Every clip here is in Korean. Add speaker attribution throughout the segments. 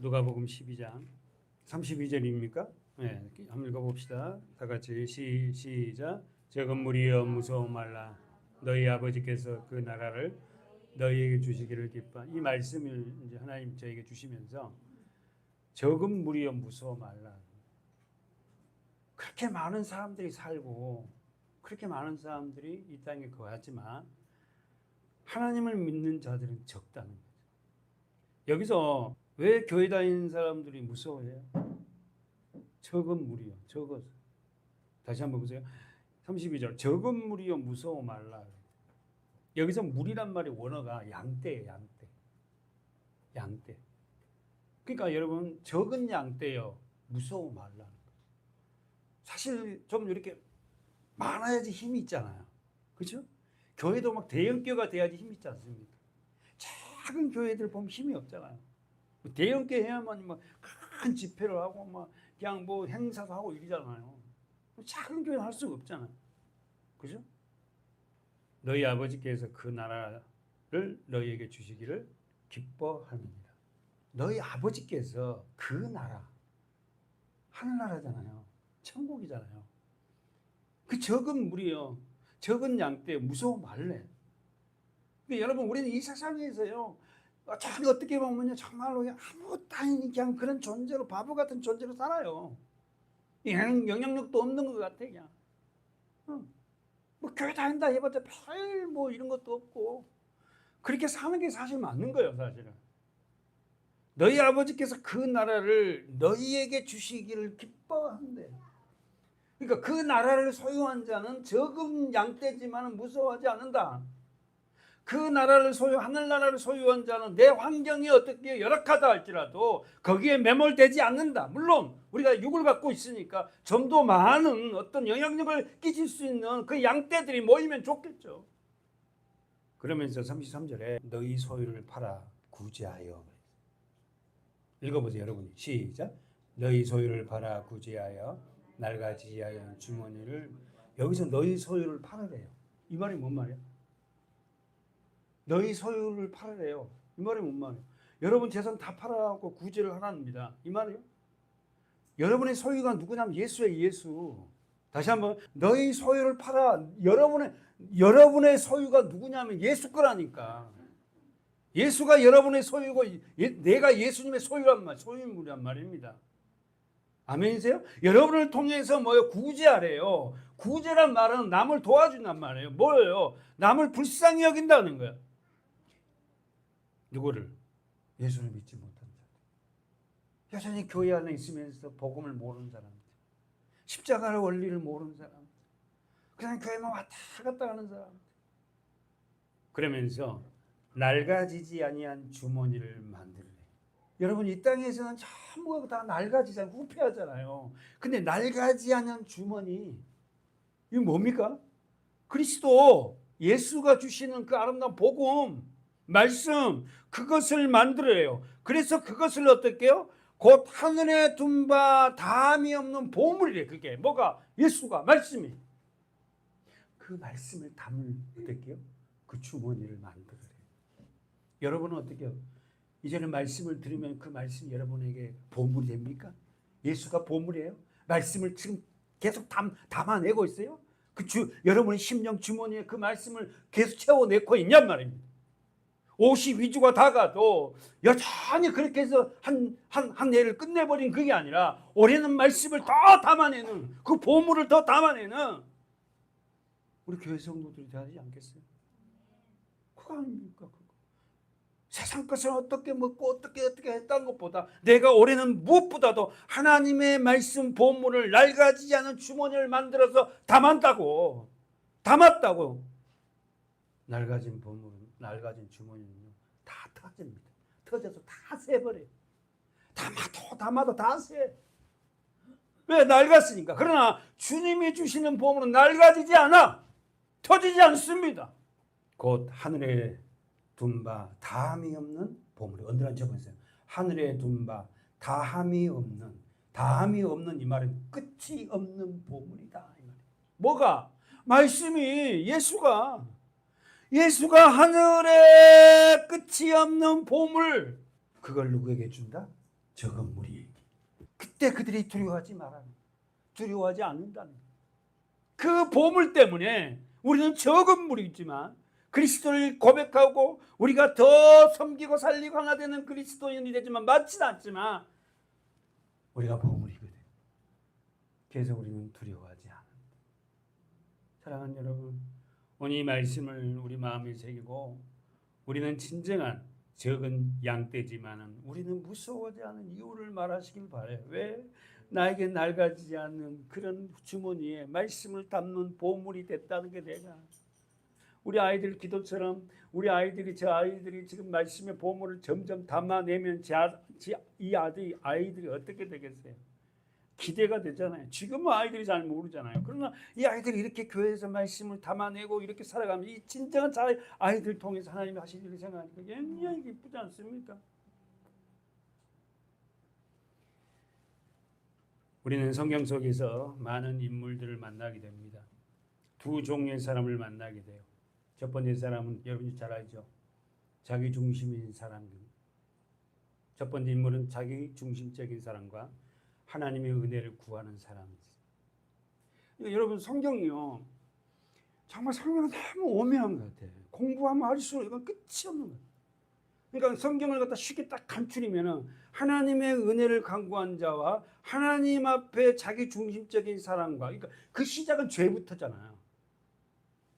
Speaker 1: 누가복음 12장 32절입니까? 네, 한번 읽어봅시다. 다 같이 시작. 적은 무리여 무서워 말라. 너희 아버지께서 그 나라를 너희에게 주시기를 기뻐. 이 말씀을 이제 하나님 저에게 주시면서 적은 무리여 무서워 말라. 그렇게 많은 사람들이 살고 그렇게 많은 사람들이 이 땅에 거하지만 하나님을 믿는 자들은 적다는 거죠. 여기서 왜 교회 다니는 사람들이 무서워해요? 적은 무리요. 적어서. 다시 한번 보세요. 32절. 적은 무리요 무서워 말라. 여기서 무리란 말의 원어가 양떼예요. 양떼. 양떼. 그러니까 여러분 적은 양떼요. 무서워 말라. 사실 좀 이렇게 많아야지 힘이 있잖아요. 그렇죠? 교회도 막 대형교회가 돼야지 힘이 있지 않습니까? 작은 교회들 보면 힘이 없잖아요. 대형교회 해야만 막 큰 집회를 하고 막 그냥 뭐 행사도 하고 이러잖아요. 작은 교회는 할 수가 없잖아요. 그죠? 너희 아버지께서 그 나라를 너희에게 주시기를 기뻐하느니라. 너희 아버지께서 그 나라, 하늘나라잖아요. 천국이잖아요. 그 적은 무리요, 적은 양떼 무서워 말래. 그러니까 여러분 우리는 이 세상에서요, 참 어떻게 보면요 정말로 아무것도 아닌 그냥 그런 존재로, 바보 같은 존재로 살아요. 영향력도 없는 것 같아 그냥. 뭐 교회 다닌다 해봤자 별 뭐 이런 것도 없고 그렇게 사는 게 사실 맞는 거예요. 사실은 너희 아버지께서 그 나라를 너희에게 주시기를 기뻐한대. 그러니까 그 나라를 소유한 자는 적은 양떼지만 무서워하지 않는다. 그 나라를 하늘나라를 소유한 자는 내 환경이 어떻게 열악하다 할지라도 거기에 매몰되지 않는다. 물론 우리가 육을 갖고 있으니까 좀 더 많은 어떤 영향력을 끼칠 수 있는 그 양떼들이 모이면 좋겠죠. 그러면서 33절에 너희 소유를 팔아 구제하여. 읽어보세요 여러분이. 시작. 너희 소유를 팔아 구제하여 낡아지지 주머니를. 여기서 너희 소유를 팔으래요. 이 말이 뭔 말이야? 너희 소유를 팔으래요. 이 말이 뭔 말이에요? 여러분 재산 다 팔아갖고 구제를 하라입니다. 이 말이에요? 여러분의 소유가 누구냐면 예수예요. 예수. 다시 한번 너희 소유를 팔아. 여러분의 소유가 누구냐면 예수 거라니까. 예수가 여러분의 소유고 내가 예수님의 소유물이란 말입니다. 아멘이세요? 여러분을 통해서 뭐예요? 구제하래요. 구제란 말은 남을 도와준단 말이에요. 뭐예요? 남을 불쌍히 여긴다는 거예요. 누구를? 예수를 믿지 못한 자들. 여전히 교회 안에 있으면서 복음을 모르는 사람들. 십자가의 원리를 모르는 사람들. 그냥 교회만 왔다 갔다 하는 사람들. 그러면서 낡아지지 아니한 주머니를 만들래. 여러분 이 땅에서는 전부 다 낡아지잖아요. 후패하잖아요. 근데 낡아지지 않은 주머니, 이거 뭡니까? 그리스도 예수가 주시는 그 아름다운 복음, 말씀, 그것을 만들어요. 그래서 그것을 어떻게 해요? 곧 하늘에 둔 바 다함이 없는 보물이래. 그게 뭐가? 예수가, 말씀이. 그 말씀을 담을 어떻게 해요? 그 주머니를 만들어요. 여러분은 어떻게 해요? 이제는 말씀을 들으면 그 말씀이 여러분에게 보물이 됩니까? 예수가 보물이에요? 말씀을 지금 계속 담아내고 있어요? 여러분의 심령 주머니에 그 말씀을 계속 채워내고 있냔 말입니다. 52주가 다 가도 여전히 그렇게 해서 한 해를 끝내버린 그게 아니라 올해는 말씀을 더 담아내는, 그 보물을 더 담아내는 우리 교회 성도들이 되지 않겠어요? 그거 아닙니까? 세상 것을 어떻게 먹고 어떻게 했다는 것보다 내가 올해는 무엇보다도 하나님의 말씀 보물을 낡아지지 않은 주머니를 만들어서 담았다고. 낡아진 보물은, 낡아진 주머니는요 다 터집니다. 터져서 다 새버려요. 담아도 다 새. 왜? 낡았으니까. 그러나 주님이 주시는 보물은 낡아지지 않아. 터지지 않습니다. 곧 하늘에 둔 바 다함이 없는 보물이. 언더라인 적어있어요. 하늘에 둔 바 다함이 없는 이 말은 끝이 없는 보물이다. 이 말이에요. 뭐가? 말씀이, 예수가 하늘에 끝이 없는 보물. 그걸 누구에게 준다? 적은 무리에게. 그때 그들이 두려워하지 않는다는 그 보물 때문에 우리는 적은 무리지만 그리스도를 고백하고 우리가 더 섬기고 살리고 하나 되는 그리스도인이 되지만 맞지는 않지만 우리가 보물이거든. 그래서 우리는 두려워하지 않는다. 사랑하는 여러분, 오늘 이 말씀을 우리 마음에 새기고 우리는 진정한 적은 양떼지만은 우리는 무서워하지 않은 이유를 말하시길 바라요. 왜? 나에게 낡아지지 않는 그런 주머니에 말씀을 담는 보물이 됐다는 게 내가. 우리 아이들 기도처럼 우리 아이들이 저 아이들이 지금 말씀의 보물을 점점 담아내면 이 아이들이 어떻게 되겠어요? 기대가 되잖아요. 지금은 아이들이 잘 모르잖아요. 그러나 이 아이들이 이렇게 교회에서 말씀을 담아내고 이렇게 살아가면 이 진정한 아이들 통해서 하나님이 하실 일을 생각하니까 굉장히 기쁘지 않습니까? 우리는 성경 속에서 많은 인물들을 만나게 됩니다. 두 종류의 사람을 만나게 돼요. 첫 번째 사람은 여러분이 잘 알죠. 자기 중심인 사람입니다. 첫 번째 인물은 자기 중심적인 사람과 하나님의 은혜를 구하는 사람이죠. 그러니까 여러분 성경이요. 정말 성경은 너무 오묘한 것 같아요. 공부하면 할수록 이건 끝이 없는 거예요. 그러니까 성경을 갖다 쉽게 딱 간추리면은 하나님의 은혜를 간구한 자와 하나님 앞에 자기 중심적인 사람과 그러니까 그 시작은 죄부터잖아요.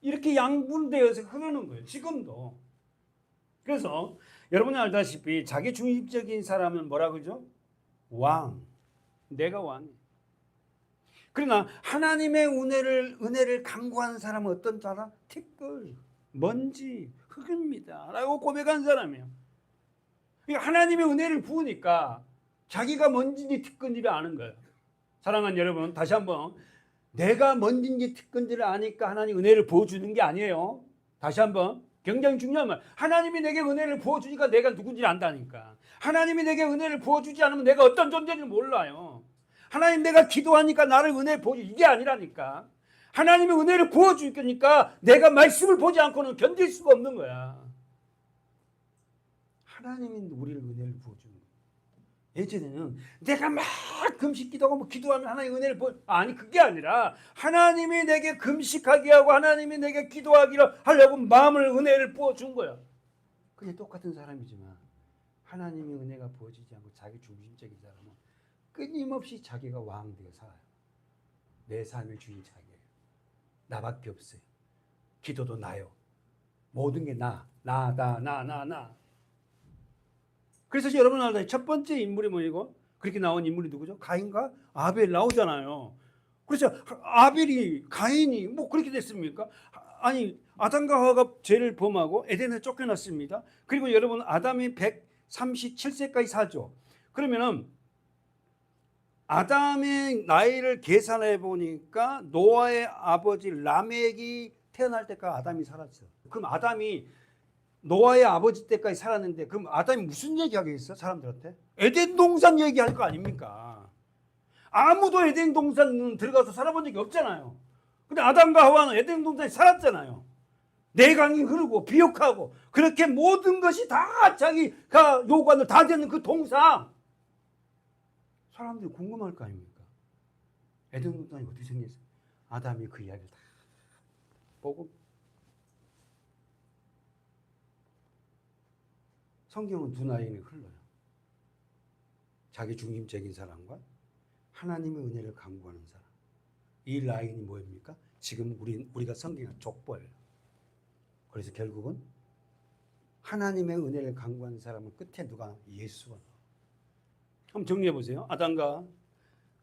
Speaker 1: 이렇게 양분되어서 흐르는 거예요. 지금도. 그래서 여러분이 알다시피 자기 중심적인 사람은 뭐라 그러죠? 왕. 내가 왕. 그러나 하나님의 은혜를 간구하는 사람은 어떤 사람? 티끌, 먼지, 흙입니다. 라고 고백한 사람이에요. 그러니까 하나님의 은혜를 부으니까 자기가 먼지인지 티끌인지를 아는 거예요. 사랑하는 여러분, 다시 한번 내가 먼지인지 티끌인지를 아니까 하나님 은혜를 부어주는 게 아니에요. 다시 한번 굉장히 중요한 말. 하나님이 내게 은혜를 부어주니까 내가 누군지 안다니까. 하나님이 내게 은혜를 부어주지 않으면 내가 어떤 존재인지 몰라요. 하나님 내가 기도하니까 나를 은혜 부어주 이게 아니라니까. 하나님이 은혜를 부어주니까 내가 말씀을 보지 않고는 견딜 수가 없는 거야. 하나님이 우리를 은혜를 부어주는 거야. 예전에는 내가 막 금식 기도하고 기도하면 하나님 은혜를 부어. 아니 그게 아니라 하나님이 내게 금식하게 하고 하나님이 내게 기도하기를 하려고 마음을 은혜를 부어준 거야. 그게 똑같은 사람이지만 하나님이 은혜가 부어지지 않고 자기 중심적인 사람은 끊임없이 자기가 왕 되어 살아요. 내 삶의 주인 자기예요. 나밖에 없어요. 기도도 나요. 모든 게 나. 그래서 여러분 알아요. 첫 번째 인물이 뭐이고 그렇게 나온 인물이 누구죠? 가인과 아벨 나오잖아요. 그래서 가인이 뭐 그렇게 됐습니까? 아니 아담과 하와가 죄를 범하고 에덴에 쫓겨났습니다. 그리고 여러분 아담이 137세까지 사죠. 그러면은 아담의 나이를 계산해 보니까 노아의 아버지 라멕이 태어날 때까지 아담이 살았어. 그럼 아담이 노아의 아버지 때까지 살았는데 그럼 아담이 무슨 얘기하겠어? 사람들한테? 에덴 동산 얘기할 거 아닙니까? 아무도 에덴 동산 들어가서 살아본 적이 없잖아요. 근데 아담과 하와는 에덴 동산에 살았잖아요. 내강이 흐르고 비옥하고 그렇게 모든 것이 다 자기가 요구하는 다 되는 그 동산. 사람들이 궁금할 거 아닙니까? 에덴 동산이 어떻게 생겼어요? 아담이 그 이야기를 다 보고 성경은 두 라인이 흘러요. 자기 중심적인 사람과 하나님의 은혜를 간구하는 사람. 이 라인이 뭐입니까? 지금 우리가 성경의 족보예요. 그래서 결국은 하나님의 은혜를 간구하는 사람은 끝에 누가? 예수가. 한번 정리해 보세요. 아담과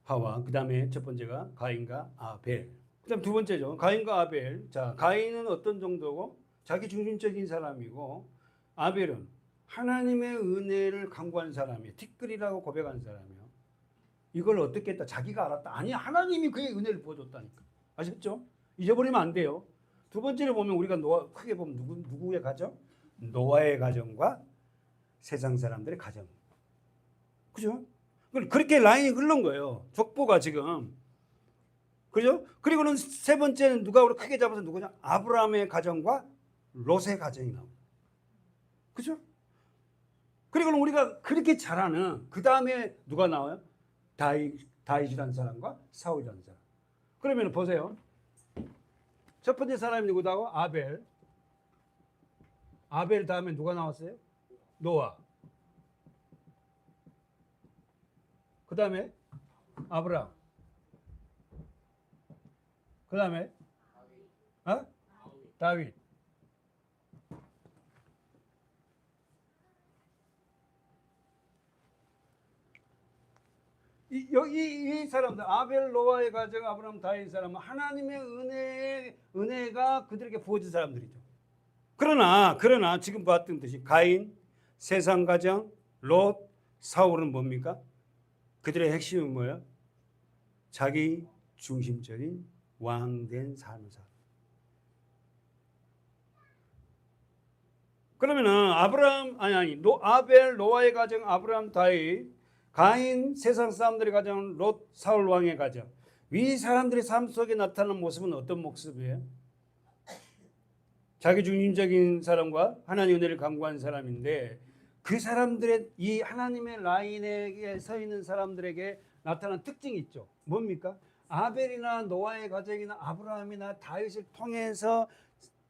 Speaker 1: 하와, 그 다음에 첫 번째가 가인과 아벨. 그 다음 두 번째죠. 가인과 아벨. 자, 가인은 어떤 정도고? 자기 중심적인 사람이고, 아벨은 하나님의 은혜를 간구한 사람이에요. 티끌이라고 고백한 사람이에요. 이걸 어떻게 했다? 자기가 알았다. 아니, 하나님이 그의 은혜를 부어줬다니까. 아셨죠? 잊어버리면 안 돼요. 두 번째를 보면 우리가 크게 보면 누구의 가정? 노아의 가정과 세상 사람들의 가정. 그죠? 그렇게 라인이 흐른 거예요. 족보가 지금. 그죠? 그리고는 세 번째는 누가 크게 잡아서 누구냐? 아브라함의 가정과 롯의 가정이 나옵니다. 그죠? 그리고 우리가 그렇게 잘하는 그 다음에 누가 나와요? 다윗이라는 사람과 사울이라는 사람. 그러면 보세요. 첫 번째 사람이 누구다고? 아벨. 아벨 다음에 누가 나왔어요? 노아. 그 다음에 아브라함. 그 다음에 다윗. 이 사람들 아벨, 노아의 가정, 아브라함, 다윗 사람은 하나님의 은혜가 그들에게 부어진 사람들이죠. 그러나 지금 봤던 듯이 가인, 세상 가정, 롯, 사울은 뭡니까? 그들의 핵심은 뭐예요? 자기 중심적인 왕된 삶을 살. 그러면은 아벨, 노아의 가정, 아브라함, 다윗, 가인, 세상 사람들의 가정, 롯, 사울 왕의 가정. 이 사람들의 삶 속에 나타나는 모습은 어떤 모습이에요? 자기 중심적인 사람과 하나님의 은혜를 강구한 사람인데, 그 사람들의 이 하나님의 라인에 서 있는 사람들에게 나타나는 특징이 있죠. 뭡니까? 아벨이나 노아의 가정이나 아브라함이나 다윗을 통해서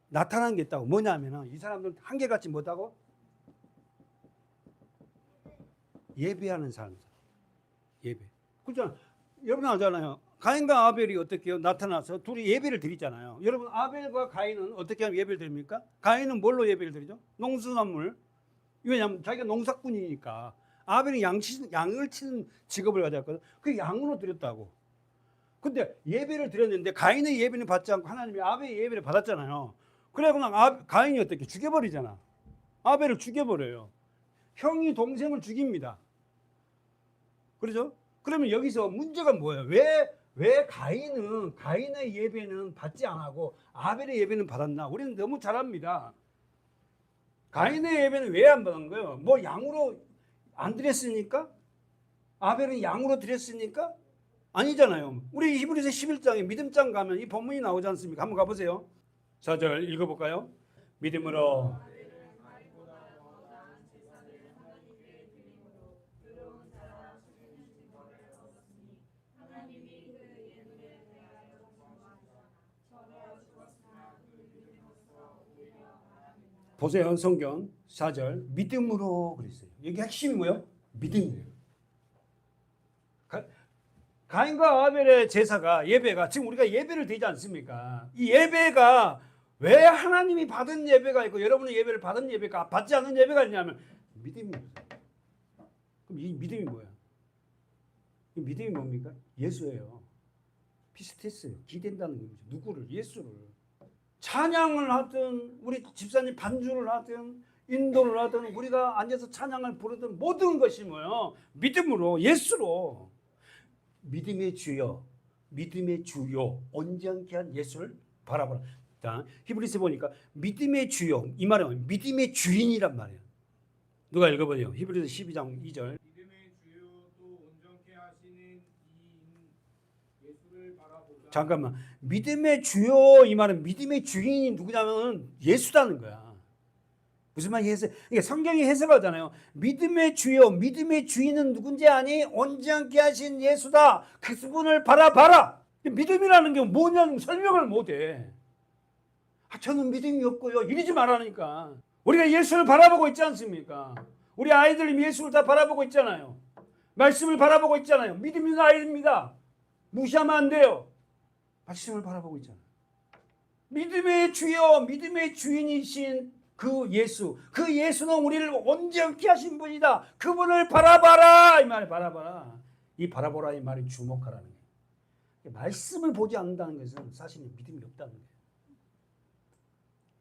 Speaker 1: 나타난 게 있다고. 뭐냐면 이 사람들은 한결같이 뭐다고? 예배하는 사람. 예배. 그렇잖아. 여러분 알잖아요. 가인과 아벨이 어떻게 해요? 나타나서 둘이 예배를 드리잖아요. 여러분 아벨과 가인은 어떻게 하면 예배를 드립니까? 가인은 뭘로 예배를 드리죠? 농수산물. 왜냐하면 자기가 농사꾼이니까. 아벨이 양을 치는 직업을 가졌거든. 그 양으로 드렸다고. 근데 예배를 드렸는데 가인의 예배는 받지 않고 하나님이 아벨의 예배를 받았잖아요. 그래고 가인이 어떻게 죽여버리잖아. 아벨을 죽여버려요. 형이 동생을 죽입니다. 그렇죠? 그러면 여기서 문제가 뭐예요? 왜 가인의 예배는 받지 않고 아벨의 예배는 받았나? 우리는 너무 잘 압니다. 가인의 예배는 왜 안 받은 거예요? 뭐 양으로 안 드렸으니까? 아벨은 양으로 드렸으니까? 아니잖아요. 우리 히브리서 11장에 믿음장 가면 이 본문이 나오지 않습니까? 한번 가보세요. 4절 읽어볼까요? 믿음으로 보세요. 성경 4절 믿음으로 그랬어요. 여기 핵심이 뭐예요? 믿음이에요. 가인과 아벨의 제사가 예배가 지금 우리가 예배를 드리지 않습니까? 이 예배가 왜 하나님이 받은 예배가 있고 여러분의 예배를 받은 예배가 받지 않는 예배가 있냐면 믿음이에요. 그럼 이 믿음이 뭐야? 이 믿음이 뭡니까? 예수예요. 피스테스예요. 기댄다는 거죠. 누구를? 예수를. 찬양을 하든 우리 집사님 반주를 하든 인도를 하든 우리가 앉아서 찬양을 부르든 모든 것이 뭐예요? 믿음으로 예수로. 믿음의 주요 온전케 한 예수를 바라보라. 히브리서 보니까 믿음의 주요, 이 말은 믿음의 주인이란 말이에요. 누가 읽어보세요. 히브리서 12장 2절.
Speaker 2: 믿음의 주요 또 온전케 하시는 이 예수를 바라보자.
Speaker 1: 잠깐만. 믿음의 주요 이 말은 믿음의 주인이 누구냐면 예수라는 거야. 무슨 말이 해석? 그러니까 성경이 해석하잖아요. 믿음의 주요, 믿음의 주인은 누군지 아니? 온전케 하신 예수다. 그분을 바라봐라. 믿음이라는 게 뭐냐는 설명을 못해. 저는 믿음이 없고요. 이러지 말라니까. 우리가 예수를 바라보고 있지 않습니까? 우리 아이들이 예수를 다 바라보고 있잖아요. 말씀을 바라보고 있잖아요. 믿음 있는 아이입니다. 무시하면 안 돼요. 말씀을 바라보고 있잖아요. 믿음의 주요, 믿음의 주인이신 그 예수는 우리를 온전케 하신 분이다. 그분을 바라봐라. 이 말이 바라봐라. 이 바라보라 이 말이 주목하라는 거예요. 말씀을 보지 않는다는 것은 사실은 믿음이 없다는 거예요.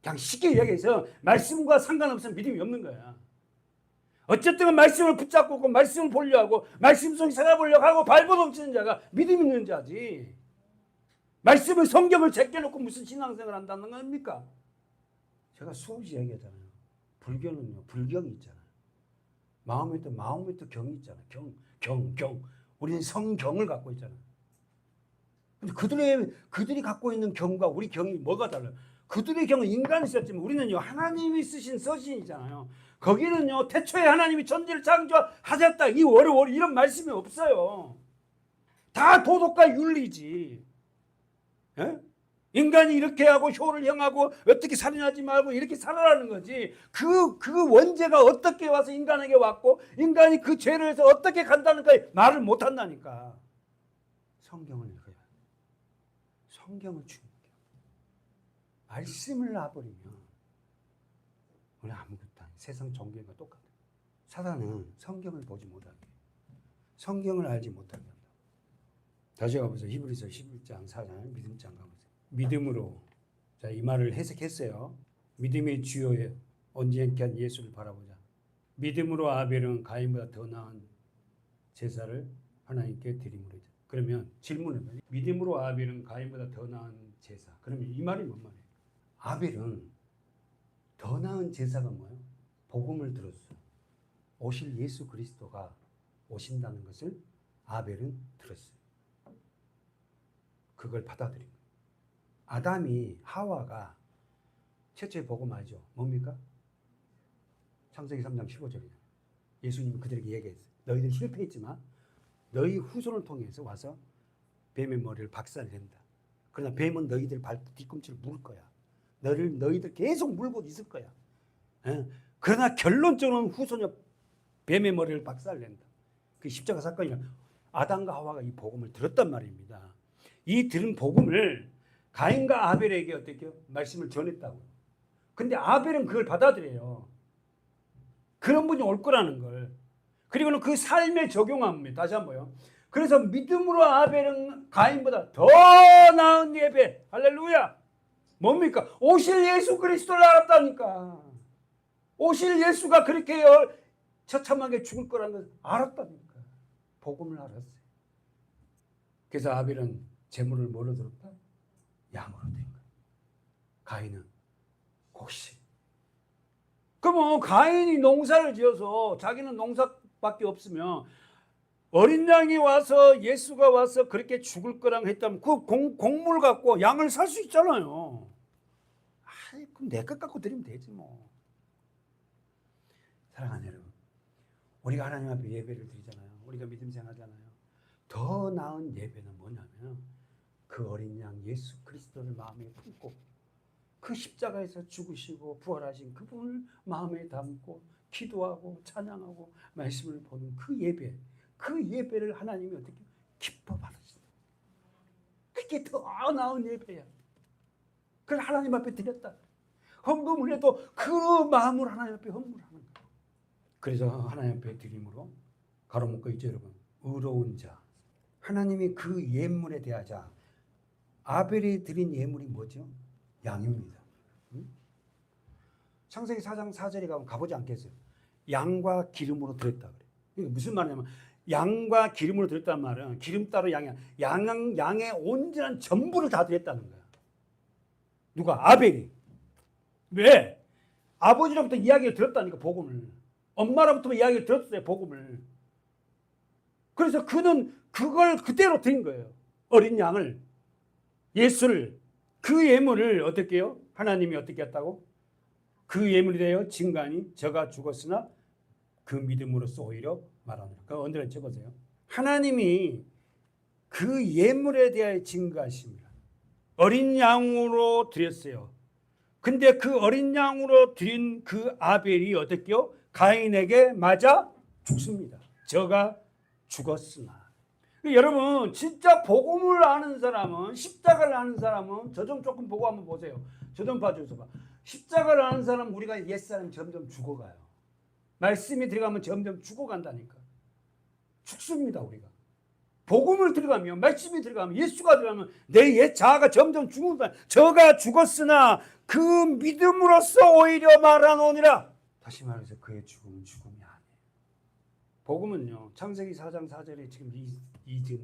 Speaker 1: 그냥 쉽게 이야기해서 말씀과 상관없으면 믿음이 없는 거야. 어쨌든 말씀을 붙잡고 있고 말씀을 보려고 하고 말씀 속에 살아보려고 하고 발버 넘치는 자가 믿음 있는 자지. 말씀을 성경을 제껴놓고 무슨 신앙생활을 한다는 겁니까? 제가 수없이 얘기하잖아요. 불교는요, 불경이 있잖아요. 마음에 또 경이 있잖아요. 경. 우리는 성경을 갖고 있잖아요. 근데 그들이 갖고 있는 경과 우리 경이 뭐가 달라요? 그들의 경은 인간이 썼지만 우리는요, 하나님이 쓰신 서신이잖아요. 거기는요 태초에 하나님이 천지를 창조하셨다 이 월월 이런 말씀이 없어요. 다 도덕과 윤리지. 예? 인간이 이렇게 하고 효를 행하고 어떻게 살인하지 말고 이렇게 살아라는 거지. 그 원죄가 어떻게 와서 인간에게 왔고 인간이 그 죄를 해서 어떻게 간다는가 말을 못 한다니까. 성경을 읽어야 돼. 성경을 주는 게 말씀을 놔버리면 우리 아무것도 아니야. 세상 종교가 똑같아. 사단은 성경을 보지 못하게, 성경을 알지 못하게 한다. 다시 가보세요. 히브리서 11장 4장 믿음장 가보세요. 믿음으로, 자, 이 말을 해석했어요. 믿음의 주요에 온전케 한 예수를 바라보자. 믿음으로 아벨은 가인보다 더 나은 제사를 하나님께 드림으로. 그러면 질문을 해요. 믿음으로 아벨은 가인보다 더 나은 제사. 그러면 이 말이 뭔 말이에요? 아벨은 더 나은 제사가 뭐예요? 복음을 들었어요. 오실 예수 그리스도가 오신다는 것을 아벨은 들었어요. 그걸 받아들인 거예요. 아담이 하와가 최초의 복음 알죠? 뭡니까? 창세기 3장 15절이잖아요. 예수님은 그들에게 얘기했어요. 너희들 실패했지만 너희 후손을 통해서 와서 뱀의 머리를 박살낸다. 그러나 뱀은 너희들 뒤꿈치를 물 거야. 너희들 계속 물고 있을 거야. 그러나 결론적으로는 후손이 뱀의 머리를 박살낸다. 그 십자가 사건이라 아담과 하와가 이 복음을 들었단 말입니다. 이 들은 복음을 가인과 아벨에게 어떻게 말씀을 전했다고. 근데 아벨은 그걸 받아들여요. 그런 분이 올 거라는 걸. 그리고는 그 삶에 적용합니다. 다시 한번요. 그래서 믿음으로 아벨은 가인보다 더 나은 예배. 할렐루야. 뭡니까? 오실 예수 그리스도를 알았다니까. 오실 예수가 그렇게 처참하게 죽을 거라는 걸 알았다니까. 복음을 알았어요. 그래서 아벨은 제물을 뭐로 들었다? 양으로 된 거예요. 가인은 곡식. 그러면 가인이 농사를 지어서 자기는 농사밖에 없으면 어린 양이 와서 예수가 와서 그렇게 죽을 거라고 했다면 그 곡물 갖고 양을 살 수 있잖아요. 아이, 그럼 내 것 갖고 드리면 되지 뭐. 사랑하는 여러분, 우리가 하나님 앞에 예배를 드리잖아요. 우리가 믿음 생활하잖아요. 더 나은 예배는 뭐냐면 그 어린 양 예수 그리스도를 마음에 품고 그 십자가에서 죽으시고 부활하신 그분을 마음에 담고 기도하고 찬양하고 말씀을 보는 그 예배, 그 예배를 하나님이 어떻게 기뻐 받으신다. 그게 더 나은 예배야. 그걸 하나님 앞에 드렸다. 헌금을 해도 그 마음으로 하나님 앞에 헌금을 하는 거야. 그래서 하나님 앞에 드림으로 가로목고 있죠 여러분. 의로운 자. 하나님이 그 예물에 대하자. 아벨이 드린 예물이 뭐죠? 양입니다. 창세기 4장 4절에 가면 가보지 않겠어요? 양과 기름으로 드렸다 그래요. 이게 무슨 말이냐면 양과 기름으로 드렸다는 말은 기름 따로 양의 온전한 전부를 다 드렸다는 거야. 누가? 아벨이. 왜? 아버지로부터 이야기를 들었다니까 복음을. 엄마로부터 이야기를 들었어요 복음을. 그래서 그는 그걸 그대로 드린 거예요. 어린 양을, 예수를, 그 예물을 어떻게 해요? 하나님이 어떻게 했다고? 그 예물이 되어 증거하니 저가 죽었으나 그 믿음으로써 오히려 말하노라. 그 언제나 적으세요. 하나님이 그 예물에 대하여 증거하십니다. 어린 양으로 드렸어요. 근데 그 어린 양으로 드린 그 아벨이 어떻게요? 가인에게 맞아 죽습니다. 저가 죽었으나. 여러분 진짜 복음을 아는 사람은, 십자가를 아는 사람은 저 좀 조금 보고 한번 보세요. 저 좀 봐주세요. 봐. 십자가를 아는 사람은 우리가 옛사람이 점점 죽어가요. 말씀이 들어가면 점점 죽어간다니까. 죽습니다 우리가. 복음을 들어가면, 말씀이 들어가면, 예수가 들어가면 내 옛 자아가 점점 죽는다. 저가 죽었으나 그 믿음으로써 오히려 말하노니라. 다시 말해서 그의 죽음은 죽음이 아니에요. 복음은요, 창세기 4장 4절에 지금 이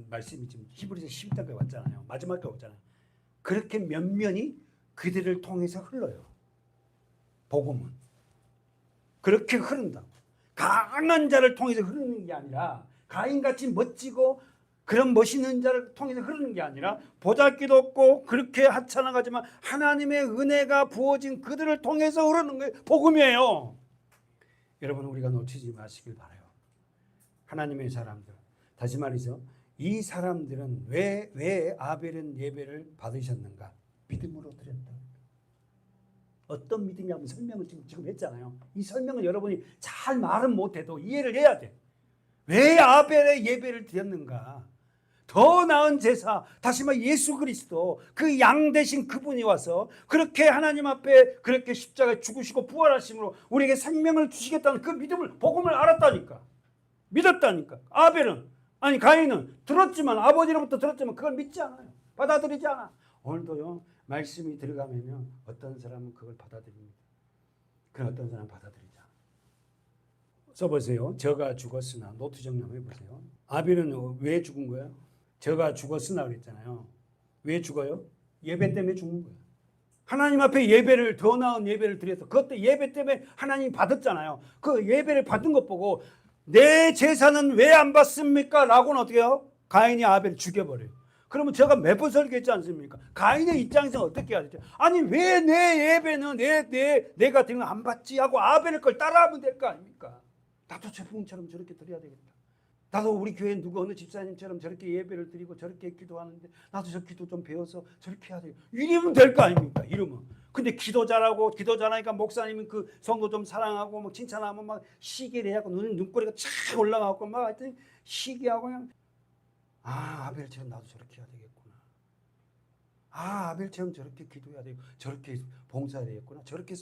Speaker 1: 말씀이 지금 히브리서 12장까지 왔잖아요. 마지막까지 왔잖아요. 그렇게 면면이 그들을 통해서 흘러요. 복음은 그렇게 흐른다. 강한 자를 통해서 흐르는 게 아니라, 가인같이 멋지고 그런 멋있는 자를 통해서 흐르는 게 아니라, 보잘것 없고 그렇게 하찮아가지만 하나님의 은혜가 부어진 그들을 통해서 흐르는 게 복음이에요. 여러분 우리가 놓치지 마시길 바라요. 하나님의 사람들. 다시 말이죠. 이 사람들은 왜 아벨은 예배를 받으셨는가? 믿음으로 드렸다. 어떤 믿음이냐면 설명을 지금 했잖아요. 이 설명을 여러분이 잘 말은 못해도 이해를 해야 돼. 왜 아벨의 예배를 드렸는가? 더 나은 제사, 다시 말해 예수 그리스도, 그 양 대신 그분이 와서 그렇게 하나님 앞에 그렇게 십자가에 죽으시고 부활하심으로 우리에게 생명을 주시겠다는 그 믿음을, 복음을 알았다니까. 믿었다니까. 아벨은, 아니 가인은 들었지만, 아버지로부터 들었지만 그걸 믿지 않아요. 받아들이지 않아. 오늘도요, 말씀이 들어가면요, 어떤 사람은 그걸 받아들입니다. 그 어떤 사람은 받아들이지 않아. 써보세요. 저가 죽었으나, 노트 정리한번 해보세요. 아벨은 왜 죽은 거예요? 저가 죽었으나 그랬잖아요. 왜 죽어요? 예배 때문에 죽는 거예요. 하나님 앞에 예배를, 더 나은 예배를 드려서, 그것도 예배 때문에 하나님이 받았잖아요. 그 예배를 받은 것 보고 내 제사는 왜 안 받습니까? 라고는 어떻게 해요? 가인이 아벨을 죽여버려요. 그러면 제가 몇 번 설교했지 않습니까? 가인의 입장에서 어떻게 해야 되죠? 아니 왜 내 예배는 내 같은 건 안 받지 하고 아벨의 걸 따라하면 될 거 아닙니까? 나도 저 부흥처럼 저렇게 드려야 되겠다. 나도 우리 교회 누구 어느 집사님처럼 저렇게 예배를 드리고 저렇게 기도하는데 나도 저 기도 좀 배워서 저렇게 해야 돼요. 이러면 될 거 아닙니까? 이러면. 근데 기도 잘하고 기도 잘하니까 목사님은 그 성도 좀 사랑하고 막 칭찬하면 막 시기를 해갖고 눈꼬리가 쫙 올라가고 막 하여튼 시기하고 그냥 아벨처럼 나도 저렇게 해야 되겠구나. 아벨처럼 저렇게 기도해야 되고 저렇게 봉사해야 되겠구나. 저렇게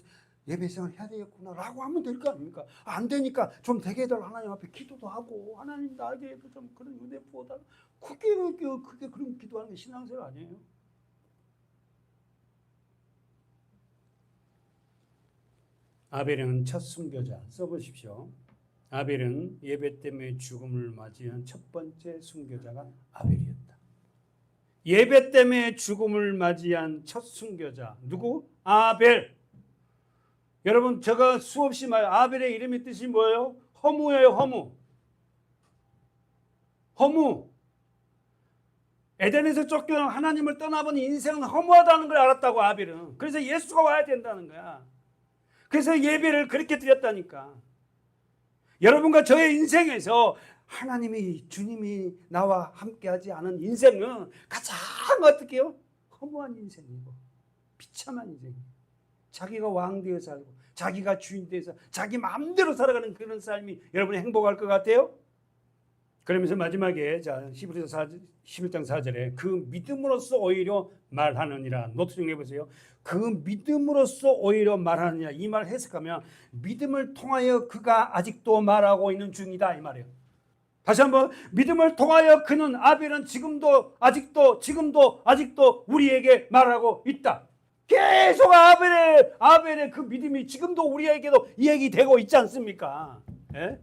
Speaker 1: 예배생활 해야 되겠구나 라고 하면 될 거 아닙니까? 안 되니까 좀 되게 해달라 하나님 앞에 기도도 하고 하나님 나에게도 좀 그런 은혜 부어달라. 그게 그런 기도하는 게 신앙생활 아니에요? 아벨은 첫 순교자. 써보십시오. 아벨은 예배 때문에 죽음을 맞이한 첫 번째 순교자가 아벨이었다. 예배 때문에 죽음을 맞이한 첫 순교자 누구? 아벨. 여러분 제가 수없이 아벨의 이름의 뜻이 뭐예요? 허무예요. 허무. 에덴에서 쫓겨난 하나님을 떠나본 인생은 허무하다는 걸 알았다고 아벨은. 그래서 예수가 와야 된다는 거야. 그래서 예배를 그렇게 드렸다니까. 여러분과 저의 인생에서 하나님이 주님이 나와 함께하지 않은 인생은 가장 어떻게 해요? 허무한 인생이고 비참한 인생이고 자기가 왕 되어 살고 자기가 주인 되어서 자기 마음대로 살아가는 그런 삶이 여러분이 행복할 것 같아요? 그러면서 마지막에 히브리서 11장 4절에 그 믿음으로써 오히려 말하느니라. 노트 좀 해보세요. 그 믿음으로써 오히려 말하느니라. 이 말 해석하면 믿음을 통하여 그가 아직도 말하고 있는 중이다 이 말이에요. 다시 한번 믿음을 통하여 그는 아벨은 지금도 아직도 우리에게 말하고 있다. 계속 아벨의 그 믿음이 지금도 우리에게도 이야기되고 있지 않습니까? 예?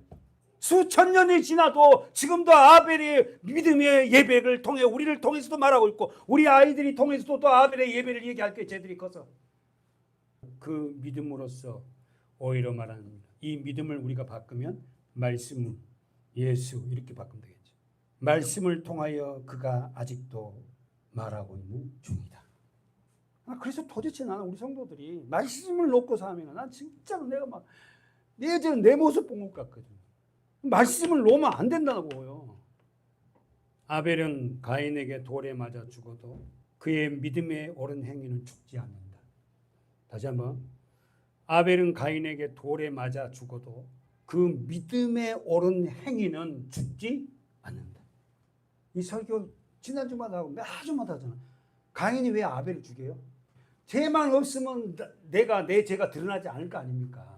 Speaker 1: 수천 년이 지나도 지금도 아벨의 믿음의 예배를 통해 우리를 통해서도 말하고 있고 우리 아이들이 통해서도 또 아벨의 예배를 얘기할 때 쟤들이 커서 그 믿음으로써 오히려 말하는 이 믿음을 우리가 바꾸면 말씀 예수 이렇게 바꾸면 되겠죠. 말씀을 통하여 그가 아직도 말하고 있는 중이다. 그래서 도대체 나는 우리 성도들이 말씀을 놓고 사면 난 진짜 내가 막 내 모습 본 것 같거든. 말씀을 놓으면 안 된다고요. 아벨은 가인에게 돌에 맞아 죽어도 그의 믿음에 옳은 행위는 죽지 않는다. 다시 한번 아벨은 가인에게 돌에 맞아 죽어도 그 믿음에 옳은 행위는 죽지 않는다. 이 설교 지난주마다 하고 매주마다 하잖아. 가인이 왜 아벨을 죽여요? 죄만 없으면 내 죄가 드러나지 않을 거 아닙니까?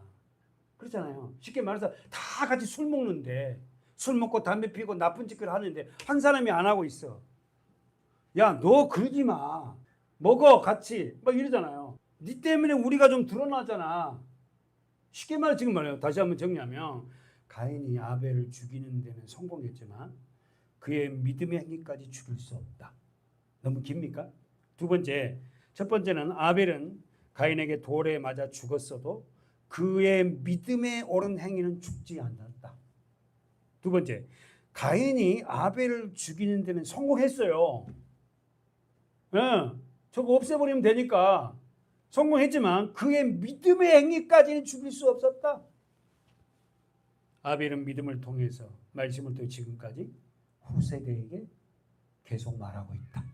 Speaker 1: 그렇잖아요. 쉽게 말해서 다 같이 술 먹는데 술 먹고 담배 피우고 나쁜 짓을 하는데 한 사람이 안 하고 있어. 야, 너 그러지 마. 먹어 같이. 막 이러잖아요. 네 때문에 우리가 좀 드러나잖아. 쉽게 말해 지금 말해요. 다시 한번 정리하면 가인이 아벨을 죽이는 데는 성공했지만 그의 믿음의 행위까지 죽일 수 없다. 너무 깁니까? 두 번째, 첫 번째는 아벨은 가인에게 돌에 맞아 죽었어도 그의 믿음에 옳은 행위는 죽지 않았다. 두 번째, 가인이 아벨을 죽이는 데는 성공했어요. 저거 없애버리면 되니까 성공했지만 그의 믿음의 행위까지는 죽일 수 없었다. 아벨은 믿음을 통해서 말씀을 또 지금까지 후세대에게 계속 말하고 있다.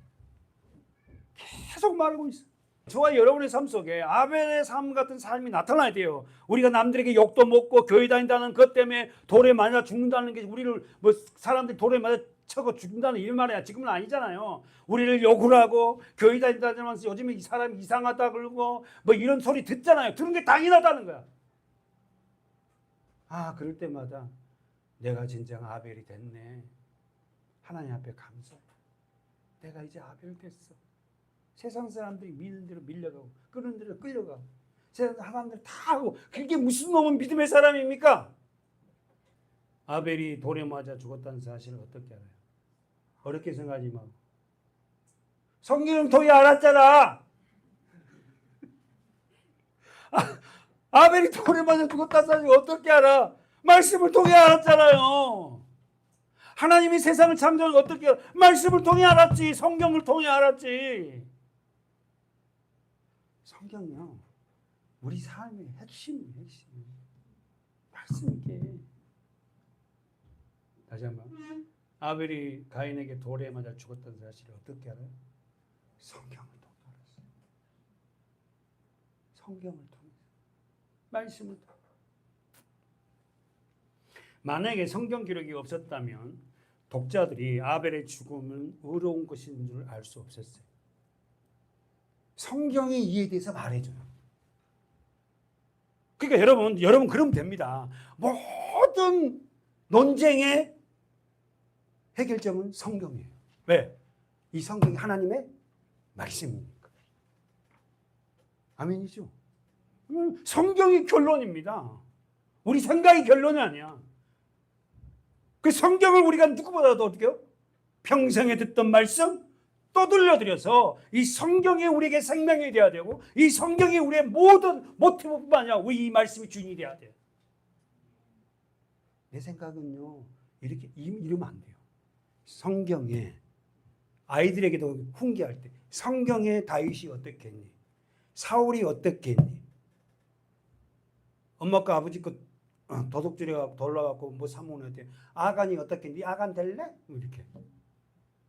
Speaker 1: 계속 말하고 있어. 저와 여러분의 삶 속에 아벨의 삶 같은 삶이 나타나야 돼요. 우리가 남들에게 욕도 먹고 교회 다닌다는 것 때문에 돌에 맞아 죽는다는 게 우리를 뭐 사람들이 돌에 맞아 쳐고 죽는다는 일 말이야. 지금은 아니잖아요. 우리를 욕을 하고 교회 다닌다면서 요즘에 이 사람이 이상하다 그러고 뭐 이런 소리 듣잖아요. 들은 게 당연하다는 거야. 아, 그럴 때마다 내가 진정 아벨이 됐네. 하나님 앞에 감사해. 내가 이제 아벨 됐어. 세상 사람들이 미는 대로 밀려가고 끄는 대로 끌려가고 세상 사람들 다 하고 그게 무슨 놈은 믿음의 사람입니까? 아벨이 돌에 맞아 죽었다는 사실을 어떻게 알아요? 어렵게 생각하지 말고 성경은 통해 알았잖아. 아벨이 돌에 맞아 죽었다는 사실을 어떻게 알아? 말씀을 통해 알았잖아요. 하나님이 세상을 창조한 어떻게 알아? 말씀을 통해 알았지. 성경을 통해 알았지. 성경이요, 우리 삶의 핵심이에요. 핵심. 말씀이게. 다시 한번, 아벨이 가인에게 돌에 맞아 죽었다는 사실을 어떻게 알아요? 성경을 통해 알았어요. 성경을 통해, 말씀을 통해. 만약에 성경 기록이 없었다면 독자들이 아벨의 죽음은 의로운 것인 줄 알 수 없었어요. 성경이 이에 대해서 말해줘요. 그러니까 여러분 그러면 됩니다. 모든 논쟁의 해결점은 성경이에요. 왜? 이 성경이 하나님의 말씀이니까. 아멘이죠? 성경이 결론입니다. 우리 생각이 결론이 아니야. 그 성경을 우리가 누구보다도 어떻게 해요? 평생에 듣던 말씀 또 들려드려서 이 성경이 우리에게 생명이 되어야 되고 이 성경이 우리의 모든 모티브뿐만 아니라 우리 이 말씀이 주인이 되어야 돼요. 내 생각은요, 이렇게 이러면 안 돼요. 성경에 아이들에게도 훈계할 때 성경에 다윗이 어떻겠니? 사울이 어떻겠니? 엄마과 아버지 거 도둑질해갖고 돌아갖고 뭐 사모는데 아간이 어떻겠니? 아간 될래? 이렇게.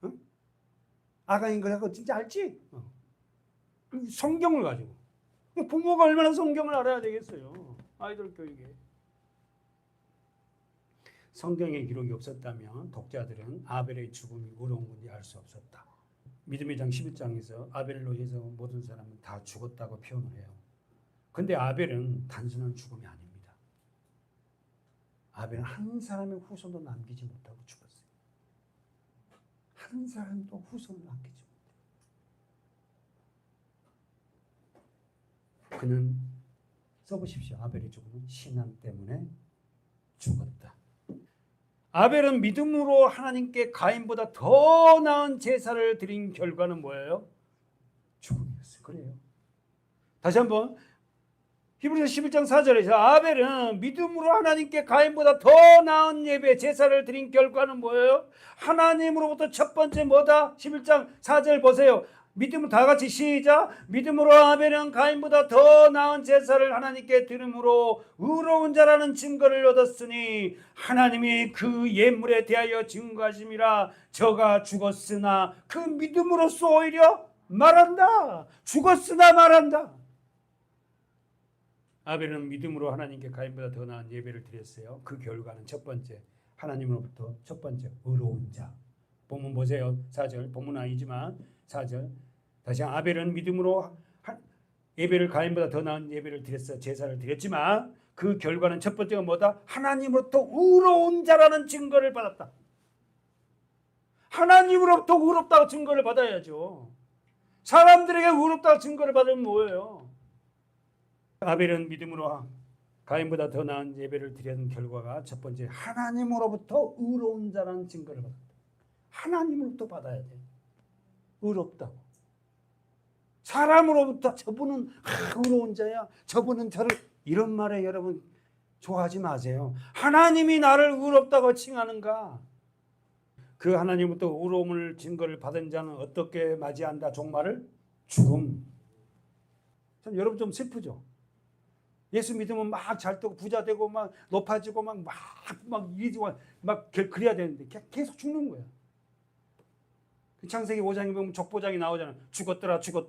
Speaker 1: 응? 아간인 거 갖고 진짜 알지? 성경을 가지고. 부모가 얼마나 성경을 알아야 되겠어요. 아이들 교육에. 성경의 기록이 없었다면 독자들은 아벨의 죽음이 의로운 건지 알 수 없었다. 믿음의 장 11장에서 아벨로 해서 모든 사람은 다 죽었다고 표현을 해요. 근데 아벨은 단순한 죽음이 아닙니다. 아벨은 한 사람의 후손도 남기지 못하고 죽었어요. 한 사람도 후손을 남기지 못해요. 그는 써보십시오. 아벨의 죽음은 신앙 때문에 죽었다. 아벨은 믿음으로 하나님께 가인보다 더 나은 제사를 드린 결과는 뭐예요? 죽음이었어요. 그래요. 다시 한번 히브리서 11장 4절에서 아벨은 믿음으로 하나님께 가인보다 더 나은 예배 제사를 드린 결과는 뭐예요? 하나님으로부터 첫 번째 뭐다? 11장 4절 보세요. 믿음으로 다 같이 시작. 믿음으로 아벨은 가인보다 더 나은 제사를 하나님께 드림으로 의로운 자라는 증거를 얻었으니 하나님이 그 예물에 대하여 증거하심이라. 저가 죽었으나 그 믿음으로써 오히려 말한다. 죽었으나 말한다. 아벨은 믿음으로 하나님께 가인보다 더 나은 예배를 드렸어요. 그 결과는 첫 번째, 하나님으로부터 첫 번째 의로운 자. 본문 보세요. 4절. 본문은 아니지만 4절. 다시 아벨은 믿음으로 예배를 가인보다 더 나은 예배를 드렸어. 제사를 드렸지만 그 결과는 첫 번째가 뭐다? 하나님으로부터 의로운 자라는 증거를 받았다. 하나님으로부터 의롭다고 증거를 받아야죠. 사람들에게 의롭다고 증거를 받으면 뭐예요? 아벨은 믿음으로 가인보다 더 나은 예배를 드리는 결과가 첫 번째, 하나님으로부터 의로운 자라는 증거를 받았다. 하나님으로부터 받아야 돼. 의롭다고. 사람으로부터 저분은 의로운 자야, 저분은 저를, 이런 말에 여러분 좋아하지 마세요. 하나님이 나를 의롭다고 칭하는가? 그 하나님부터 의로움을 증거를 받은 자는 어떻게 맞이한다? 종말을? 죽음. 참 여러분 좀 슬프죠? 예수 믿으면 막 잘 되고 부자 되고 막 높아지고 막 이리고 막 그래야 되는데 계속 죽는 거야. 창세기 5장에 보면 족보장이 나오잖아. 죽었더라. 계속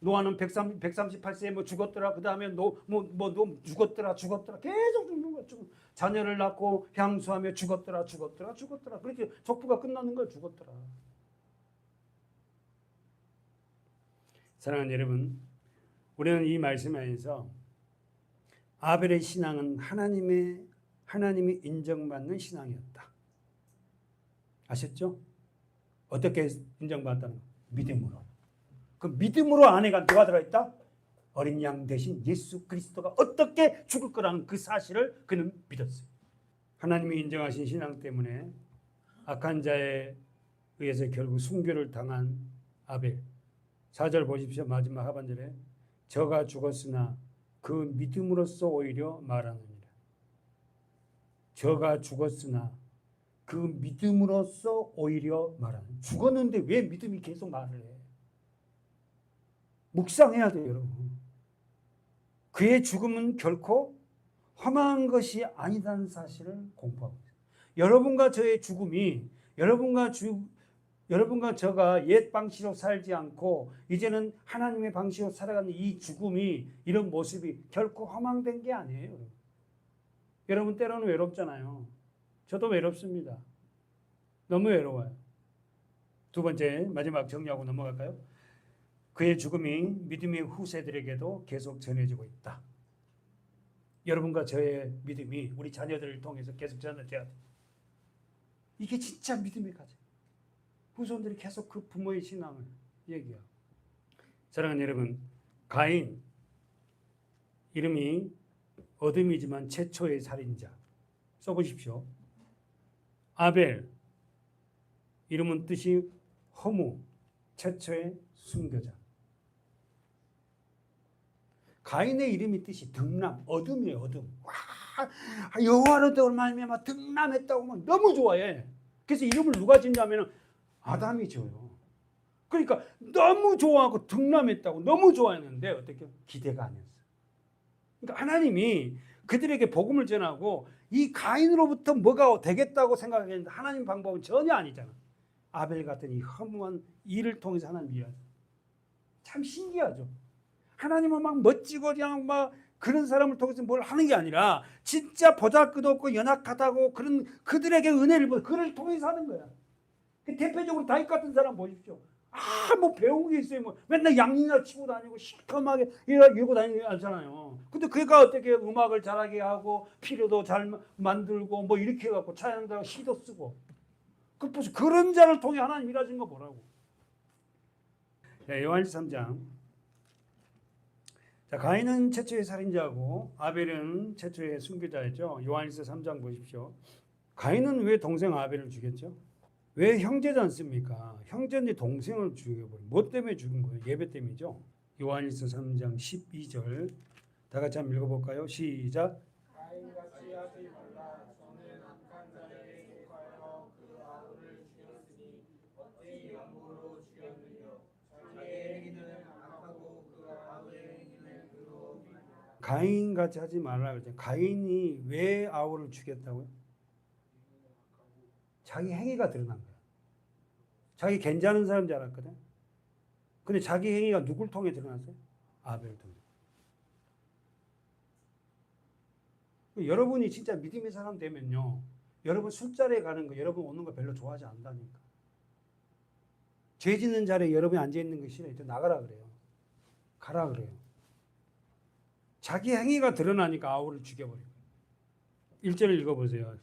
Speaker 1: 노아는 138세에 뭐 죽었더라. 그 다음에 노 죽었더라. 계속 죽는 거야. 자녀를 낳고 향수하며 죽었더라. 그렇게 족보가 끝나는 거야. 죽었더라. 사랑하는 여러분, 우리는 이 말씀 안에서 아벨의 신앙은 하나님이 인정받는 신앙이었다. 아셨죠? 어떻게 인정받았다는 거? 믿음으로. 그 믿음으로 안에가 누가 들어있다? 어린 양 대신 예수 그리스도가 어떻게 죽을 거라는 그 사실을 그는 믿었어요. 하나님이 인정하신 신앙 때문에 악한 자에 의해서 결국 순교를 당한 아벨. 4절 보십시오. 마지막 하반절에 저가 죽었으나 그 믿음으로써 오히려 말하느니라. 저가 죽었으나 그 믿음으로써 오히려 말하는. 죽었는데 왜 믿음이 계속 말을 해? 묵상해야 돼요, 여러분. 그의 죽음은 결코 험한 것이 아니다는 사실을 공부하고 있어요. 여러분과 저의 죽음이 여러분과 저가 옛 방식으로 살지 않고 이제는 하나님의 방식으로 살아가는 이 죽음이 이런 모습이 결코 허망된 게 아니에요. 여러분 때로는 외롭잖아요. 저도 외롭습니다. 너무 외로워요. 두 번째 마지막 정리하고 넘어갈까요? 그의 죽음이 믿음의 후세들에게도 계속 전해지고 있다. 여러분과 저의 믿음이 우리 자녀들을 통해서 계속 전해져야 돼. 이게 진짜 믿음의 과정. 후손들이 계속 그 부모의 신앙을 얘기하고. 사랑하는 여러분, 가인 이름이 어둠이지만 최초의 살인자. 써보십시오. 아벨 이름은 뜻이 허무, 최초의 순교자. 가인의 이름이 뜻이 등남, 어둠이에요. 어둠. 와, 여호와로 말미암아 등남했다고 하면 너무 좋아해. 그래서 이름을 누가 짓냐면 아담이 지어요. 그러니까 너무 좋아하고 등남했다고 너무 좋아했는데 어떻게 기대가 아니었어요. 그러니까 하나님이 그들에게 복음을 전하고 이 가인으로부터 뭐가 되겠다고 생각했는데 하나님 방법은 전혀 아니잖아. 아벨 같은 이 허무한 일을 통해서 하나님 일하죠. 참 신기하죠. 하나님은 막 멋지고 그냥 막 그런 사람을 통해서 뭘 하는 게 아니라 진짜 보잘것없고 연약하다고 그런 그들에게 은혜를 보여 그를 통해서 하는 거야. 대표적으로 다윗 같은 사람 보십시오. 뭐 배운 게 있어요. 뭐 맨날 양이나 치고 다니고 시커멓게 이러고 다니는 게 아니잖아요. 근데 그가 어떻게 음악을 잘하게 하고 피로도 잘 만들고 뭐 이렇게 해갖고 찬양도 하고 시도 쓰고 그런 자를 통해 하나님 일하신 거 뭐라고. 네, 요한일서 3장. 자, 가인은 최초의 살인자고 아벨은 최초의 순교자였죠. 요한일서 3장 보십시오. 가인은 왜 동생 아벨을 죽였죠? 왜 형제지 않습니까? 형제인데 동생을 죽여버린. 뭐 때문에 죽은 거예요? 예배 때문이죠. 요한일서 3장 12절 다 같이 한번 읽어볼까요? 시작.
Speaker 2: 가인같이 하지 말라. 저는 악한 자에게 속하여 그 아우를 죽였으니 어찌 영으로 죽였느냐. 자기의 행위는 악하고 그 아우의 행위는 의로우니라.
Speaker 1: 가인같이 하지 말라 그랬죠. 가인이 왜 아우를 죽였다고요? 자기 행위가 드러난 거야. 자기 괜찮은 사람 줄 알았거든. 근데 자기 행위가 누굴 통해 드러났어요? 아벨을 통해. 여러분이 진짜 믿음의 사람 되면요. 여러분 술자리에 가는 거, 여러분 오는 거 별로 좋아하지 않다니까. 죄 짓는 자리에 여러분이 앉아있는 거 싫어요. 나가라 그래요. 가라 그래요. 자기 행위가 드러나니까 아우를 죽여버려요. 1절을 읽어보세요.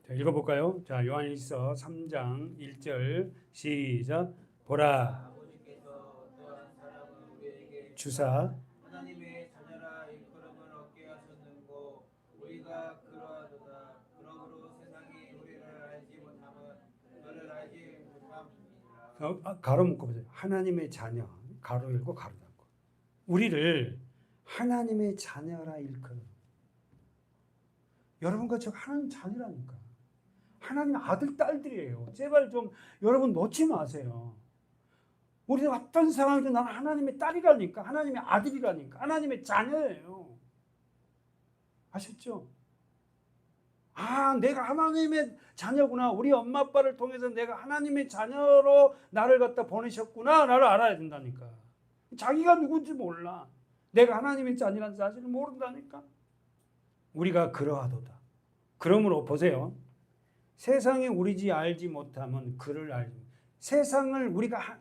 Speaker 1: 자, 읽어볼까요? 자, 요한일서 3장 1절 시작. 보라
Speaker 2: 아버지께서 어떠한 사람을 우리에게
Speaker 1: 주사
Speaker 2: 하나님의 자녀라 일컬음을 얻게 하셨는고 우리가 그러하도다. 그러므로 세상이 우리를 알지 못함은 너를 알지 못함이니라.
Speaker 1: 가로 묶어 보세요. 하나님의 자녀. 가로 열고 가로 닫고. 우리를 하나님의 자녀라 일컬음. 여러분과 제가 하나님 자녀라니까. 하나님 아들 딸들이에요. 제발 좀 여러분 놓지 마세요. 우리는 어떤 상황에도 나는 하나님의 딸이라니까, 하나님의 아들이라니까, 하나님의 자녀예요. 아셨죠? 아, 내가 하나님의 자녀구나. 우리 엄마 아빠를 통해서 내가 하나님의 자녀로 나를 갖다 보내셨구나. 나를 알아야 된다니까. 자기가 누군지 몰라. 내가 하나님의 자녀라는 사실을 모른다니까. 우리가 그러하도다. 그러므로 보세요. 세상이 우리지 알지 못하면 그를 알지. 세상을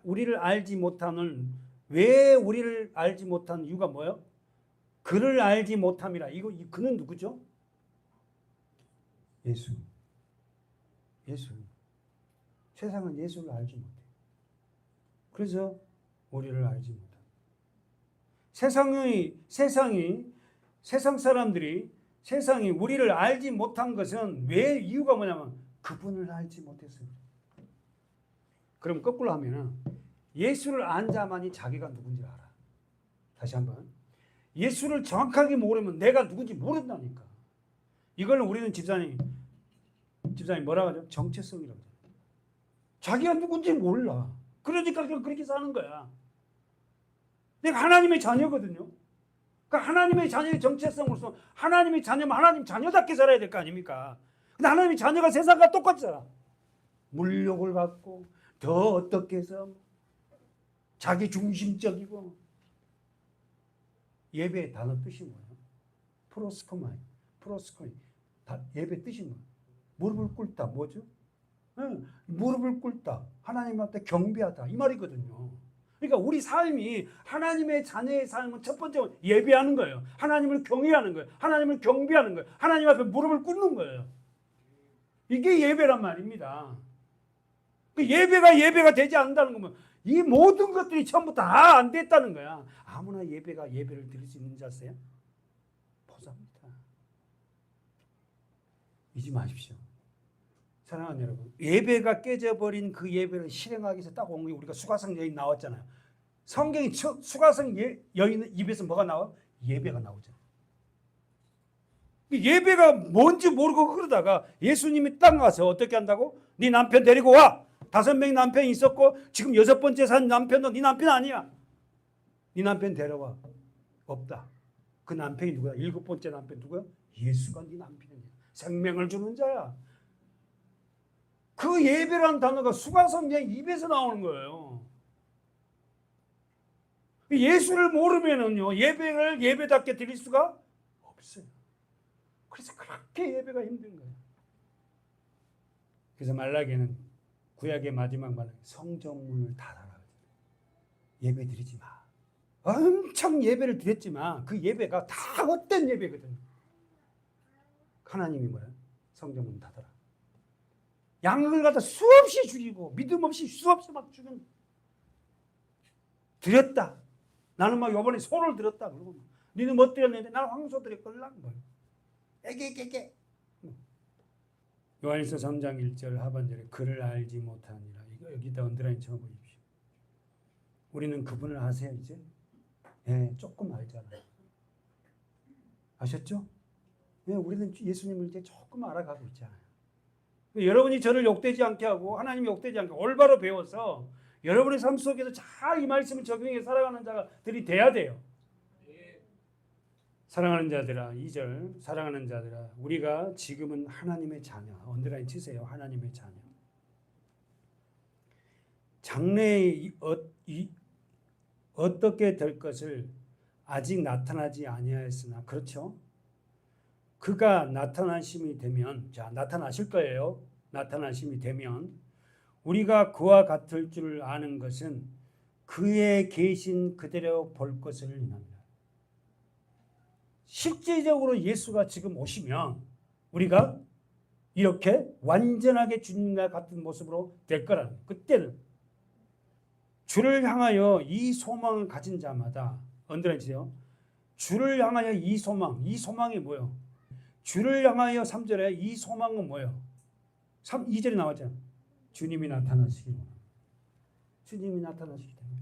Speaker 1: 우리를 알지 못하는, 왜 우리를 알지 못하는 이유가 뭐예요? 그를 알지 못함이라. 그는 누구죠? 예수. 세상은 예수를 알지 못해. 그래서 우리를 알지 못한다. 세상 사람들이 세상이 우리를 알지 못한 것은 왜 이유가 뭐냐면 그분을 알지 못했어요. 그럼 거꾸로 하면은 예수를 안 자만이 자기가 누군지 알아. 다시 한번. 예수를 정확하게 모르면 내가 누군지 모른다니까. 이걸 우리는 집사님 뭐라 하죠? 정체성이라고 하죠. 자기가 누군지 몰라. 그러니까 그렇게 사는 거야. 내가 하나님의 자녀거든요. 그러니까 하나님의 자녀의 정체성으로서 하나님의 자녀면 하나님 자녀답게 살아야 될 거 아닙니까? 근데 하나님의 자녀가 세상과 똑같이 살아. 물욕을 갖고 더 어떻게 해서 자기 중심적이고. 예배의 단어 뜻이 뭐예요? 프로스코마이. 예배 뜻이 뭐예요? 무릎을 꿇다. 뭐죠? 무릎을 꿇다. 하나님한테 경배하다. 이 말이거든요. 그러니까 우리 삶이 하나님의 자녀의 삶은 첫 번째로 예배하는 거예요. 하나님을 경외하는 거예요. 하나님을 경배하는 거예요. 하나님 앞에 무릎을 꿇는 거예요. 이게 예배란 말입니다. 예배가 되지 않는다는 거면 이 모든 것들이 전부 다 안 됐다는 거야. 아무나 예배를 드릴 수 있는 자세요? 보답니다. 잊지 마십시오. 사랑하는 여러분, 예배가 깨져버린 그 예배를 실행하기 위해서 딱 온 게 우리가 수가성 여인 나왔잖아요. 성경이 수가성 여인 입에서 뭐가 나와? 예배가 나오잖아요. 예배가 뭔지 모르고 그러다가 예수님이 딱 와서 어떻게 한다고? 네 남편 데리고 와. 5명의 남편이 있었고 지금 6번째 산 남편도 네 남편 아니야. 네 남편 데려와. 없다. 그 남편이 누구야? 7번째 남편 누구야? 예수가 네 남편이야. 생명을 주는 자야. 그 예배라는 단어가 수가성경 입에서 나오는 거예요. 예수를 모르면은요, 예배를 예배답게 드릴 수가 없어요. 그래서 그렇게 예배가 힘든 거예요. 그래서 말라기에는 구약의 마지막 말라기 성전문을 닫아라. 예배 드리지 마. 엄청 예배를 드렸지만 그 예배가 다 헛된 예배거든요. 하나님이 뭐야? 성전문 닫아라. 양을 갖다 수없이 죽이고 믿음 없이 수없이 막 죽인 드렸다. 나는 막 이번에 소를 들었다. 그러고 니는 뭐 드렸는데 나는 황소 드렸걸랑 뭐. 애게. 요한일서 3장 1절 하반절에 그를 알지 못하니라. 이거 여기다 언더라인 쳐보십시오. 우리는 그분을 아세요 이제? 예, 조금 알잖아요. 아셨죠? 예, 우리는 예수님을 이제 조금 알아가고 있잖아요. 여러분이 저를 욕되지 않게 하고 하나님이 욕되지 않게 올바로 배워서 여러분의 삶 속에서 잘 이 말씀을 적용해 살아가는 자들이 돼야 돼요. 사랑하는 자들아, 2절 사랑하는 자들아, 우리가 지금은 하나님의 자녀. 언더라인 치세요. 하나님의 자녀. 장래에 어떻게 될 것을 아직 나타나지 아니하였으나, 그렇죠? 그가 나타나심이 되면, 자, 나타나실 거예요. 나타나심이 되면 우리가 그와 같을 줄 아는 것은 그의 계신 그대로 볼 것을 인합니다. 실제적으로 예수가 지금 오시면 우리가 이렇게 완전하게 주님과 같은 모습으로 될 거라는, 그때는 주를 향하여 이 소망을 가진 자마다, 언더라인지요. 주를 향하여 이 소망이 뭐예요? 주를 향하여 3절에 이 소망은 뭐예요? 2절에 나왔잖아요. 주님이 나타나시기 원합니다. 주님이 나타나시기 때문에.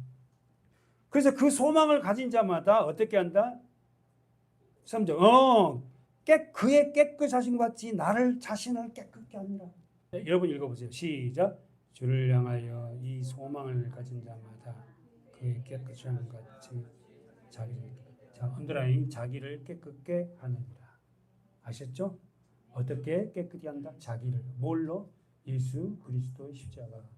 Speaker 1: 그래서 그 소망을 가진 자마다 어떻게 한다? 3절. 그의 깨끗하신 것 같이 나를 자신을 깨끗게 하니라. 여러분 읽어보세요. 시작. 주를 향하여 이 소망을 가진 자마다 그의 깨끗이 하는 같이 자기를 자 언더라인 자기를 깨끗게 하느니라. 아셨죠? 어떻게 깨끗이 한다? 자기를 뭘로? 예수 그리스도의 십자가.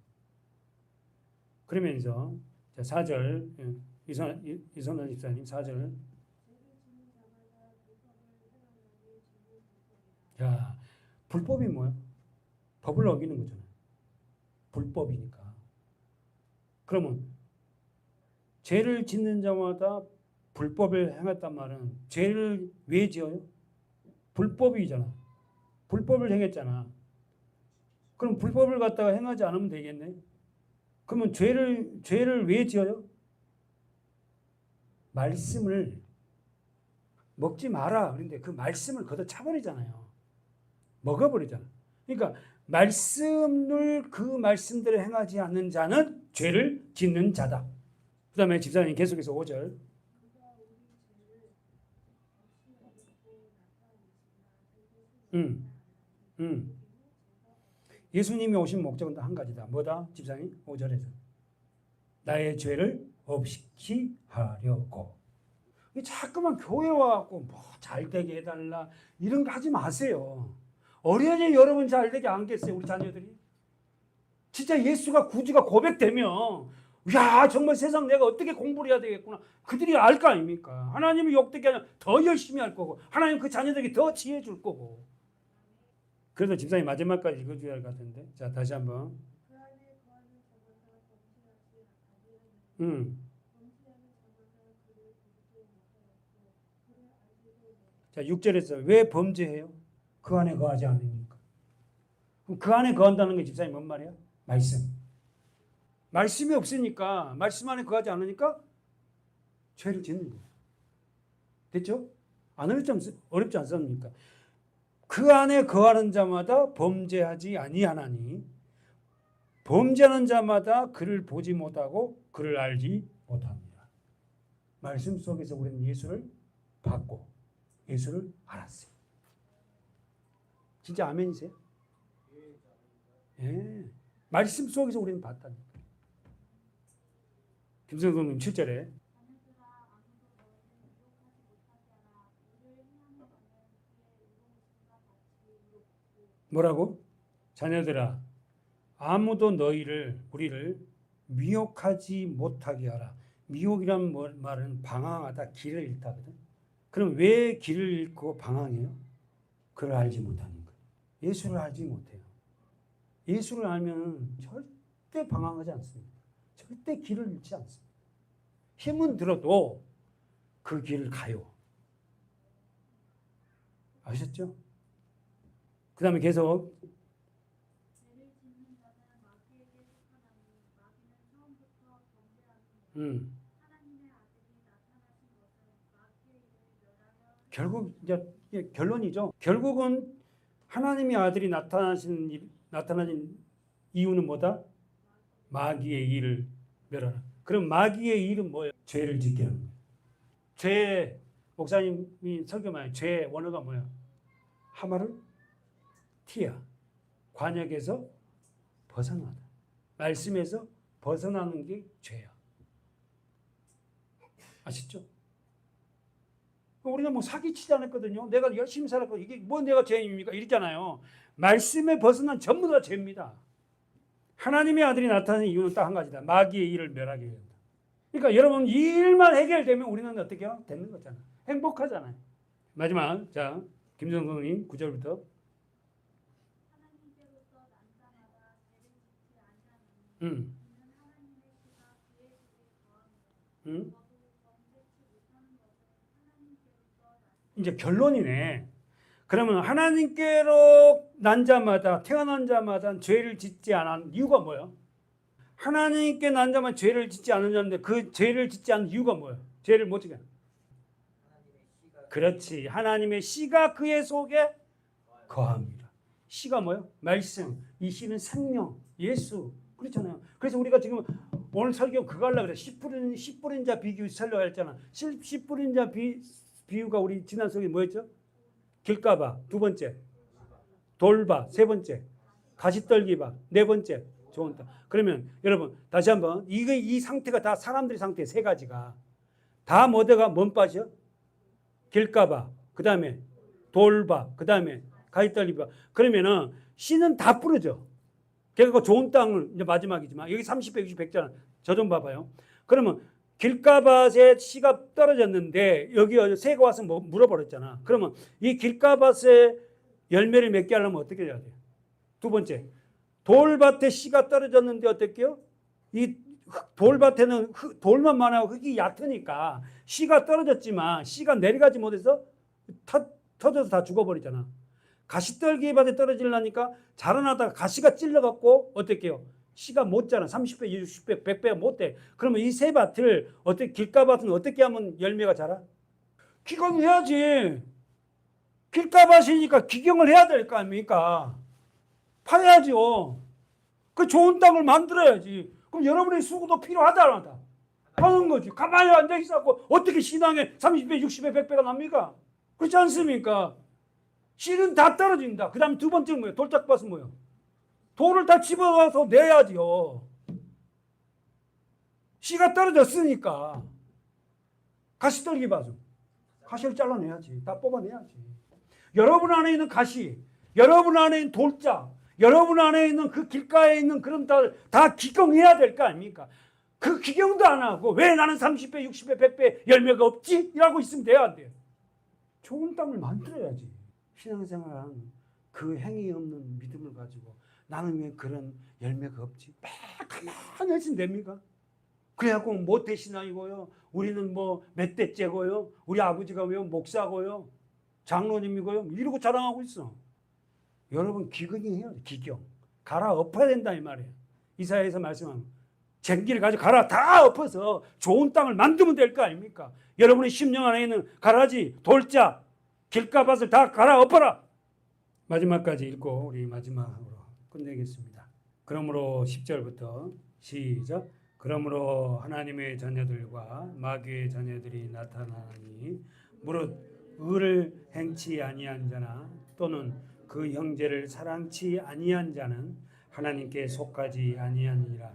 Speaker 1: 그러면서 자 4절 이선원 집사님 4절 자 불법이 뭐야? 법을 어기는 거잖아요. 불법이니까. 그러면 죄를 짓는 자마다 불법을 행했단 말은 죄를 왜 지어요? 불법이잖아. 불법을 행했잖아. 그럼 불법을 갖다가 행하지 않으면 되겠네. 그러면 죄를 왜 지어요? 말씀을 먹지 마라. 그런데 그 말씀을 걷어차버리잖아요. 먹어버리잖아. 그러니까 그 말씀대로 행하지 않는 자는 죄를 짓는 자다. 그 다음에 집사님 계속해서 5절. 예수님이 오신 목적은 한 가지다. 뭐다? 집사님 5절에서. 나의 죄를 없이 하려고. 자꾸만 교회 와갖고 뭐 잘되게 해달라 이런 거 하지 마세요. 어린이 여러분 잘되게 안겠어요? 우리 자녀들이? 진짜 예수가 구주가 고백되면 야 정말 세상 내가 어떻게 공부를 해야 되겠구나. 그들이 알 거 아닙니까? 하나님을 욕되게 하면 더 열심히 할 거고 하나님 그 자녀들에게 더 지혜 줄 거고. 그래서 집사님 마지막까지 읽어줘야 할 것 같은데. 자 다시 한번. 자 6절에서 왜 범죄해요? 그 안에 거하지 않으니까. 그럼 그 안에 거한다는 게 집사님 뭔 말이야? 말씀. 말씀이 없으니까 말씀 안에 거하지 않으니까 죄를 짓는 거예요. 됐죠? 안 어렵지 않습니까? 그 안에 거하는 자마다 범죄하지 아니하나니 범죄하는 자마다 그를 보지 못하고 그를 알지 못합니다. 말씀 속에서 우리는 예수를 받고 예수를 알았어요. 진짜 아멘이세요? 예. 말씀 속에서 우리는 봤다니까. 김성동님 7절에 뭐라고? 자녀들아 아무도 우리를 미혹하지 못하게 하라. 미혹이란 말은 방황하다, 길을 잃다거든. 그럼 왜 길을 잃고 방황해요? 그를 알지 못하는 거예요. 예수를 알지 못해요. 예수를 알면 절대 방황하지 않습니다. 절대 길을 잃지 않습니다. 힘은 들어도 그 길을 가요. 아셨죠? 그 다음에 계속 결국 이제 결론이죠. 결국은 하나님의 아들이 나타나신 이유는 뭐다? 마귀의 일을 멸하라. 그럼 마귀의 일은 뭐예요? 죄를 짓게 하는 거예요. 죄 목사님이 설교만 죄 원어가 뭐야? 하마를 티야. 관역에서 벗어나다. 말씀에서 벗어나는 게 죄야. 아시죠? 우리는 뭐 사기치지 않았거든요. 내가 열심히 살았고 이게 뭐 내가 죄인입니까? 이랬잖아요. 말씀에 벗어난 전부 다 죄입니다. 하나님의 아들이 나타나는 이유는 딱 한 가지다. 마귀의 일을 멸하게 된다. 그러니까 여러분 이 일만 해결되면 우리는 어떻게 해요? 되는 거잖아. 행복하잖아요. 마지막 자 김성동님 9절부터 이제 결론이네. 그러면 하나님께로 태어난 자마다 죄를 짓지 않은 이유가 뭐예요? 하나님께 난 자만 죄를 짓지 않느냐는데 그 죄를 짓지 않는 이유가 뭐예요? 죄를 못 지게. 그렇지. 하나님의 씨가 그의 속에 거합니다. 씨가 뭐예요? 말씀. 이 씨는 생명, 예수. 그렇잖아요. 그래서 우리가 지금 오늘 설교 그거 하려고 그래. 씨 뿌린 자 비유 설교했잖아. 씨 뿌린 자 비유가 우리 지난 속에 뭐였죠? 길가봐. 두 번째. 돌봐. 세 번째. 가시떨기봐. 네 번째. 좋은 땅. 그러면 여러분 다시 한번 이 상태가 다 사람들의 상태 세 가지가 다 뭐다가 뭔 빠져? 길가봐. 그 다음에 돌봐. 그 다음에 가시떨기봐. 그러면은 씨는 다 뿌려져. 그러니까 좋은 땅을 이제 마지막이지만 여기 30배, 60, 100잖아. 저 좀 봐봐요. 그러면 길가밭에 씨가 떨어졌는데 여기 새가 와서 뭐 물어버렸잖아. 그러면 이 길가밭에 열매를 맺게 하려면 어떻게 해야 돼요? 두 번째, 돌밭에 씨가 떨어졌는데 어떨게요? 이 돌밭에는 돌만 많아요. 흙이 얕으니까 씨가 떨어졌지만 씨가 내려가지 못해서 터져서 다 죽어버리잖아. 가시떨기 밭에 떨어지려니까 자라나다가 가시가 찔러갖고 어떨게요? 씨가 못 자라. 30배, 60배, 100배가 못 돼. 그러면 이 세 밭을 어떻게 길가밭은 어떻게 하면 열매가 자라? 기경해야지. 길가밭이니까 기경을 해야 될 거 아닙니까? 파야죠. 그 좋은 땅을 만들어야지. 그럼 여러분의 수고도 필요하다. 하는 거지. 가만히 앉아 있었고 어떻게 신앙에 30배, 60배, 100배가 납니까? 그렇지 않습니까? 씨는 다 떨어진다. 그 다음에 두 번째는 뭐예요? 돌짝밭은 뭐예요? 돌을 다 집어와서 내야지요. 씨가 떨어졌으니까. 가시떨기 밭은 가시를 잘라내야지. 다 뽑아내야지. 여러분 안에 있는 가시, 여러분 안에 있는 돌짝, 여러분 안에 있는 그 길가에 있는 그런 다 기경해야 될 거 아닙니까? 그 기경도 안 하고 왜 나는 30배, 60배, 100배 열매가 없지? 이라고 있으면 돼야 안 돼요. 좋은 땅을 만들어야지. 신앙생활은 그 행위 없는 믿음을 가지고 나는 왜 그런 열매가 없지? 가만히 있으면 됩니까? 그래갖고 모태 신앙이고요. 우리는 뭐 몇 대째고요. 우리 아버지가 왜 목사고요. 장로님이고요. 이러고 자랑하고 있어. 여러분 기경해야 돼. 기경. 갈아 엎어야 된다 이 말이에요. 이사야에서 말씀하는 쟁기를 가지고 갈아 다 엎어서 좋은 땅을 만들면 될 거 아닙니까? 여러분의 심령 안에 있는 가라지, 돌짝, 길가밭을 다 갈아 엎어라. 마지막까지 읽고 우리 마지막으로 끝내겠습니다. 그러므로 10절부터 시작. 그러므로 하나님의 자녀들과 마귀의 자녀들이 나타나니 무릇 의를 행치 아니한 자나 또는 그 형제를 사랑치 아니한 자는 하나님께 속하지 아니하니라.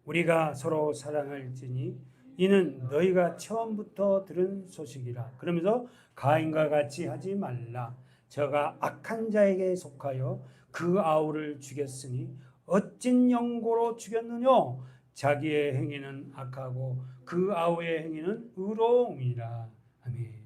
Speaker 1: 우리가 서로 사랑할지니 이는 너희가 처음부터 들은 소식이라. 그러면서 가인과 같이 하지 말라. 저가 악한 자에게 속하여 그 아우를 죽였으니 어찐 영고로 죽였느냐? 자기의 행위는 악하고 그 아우의 행위는 의로움이라. 아멘.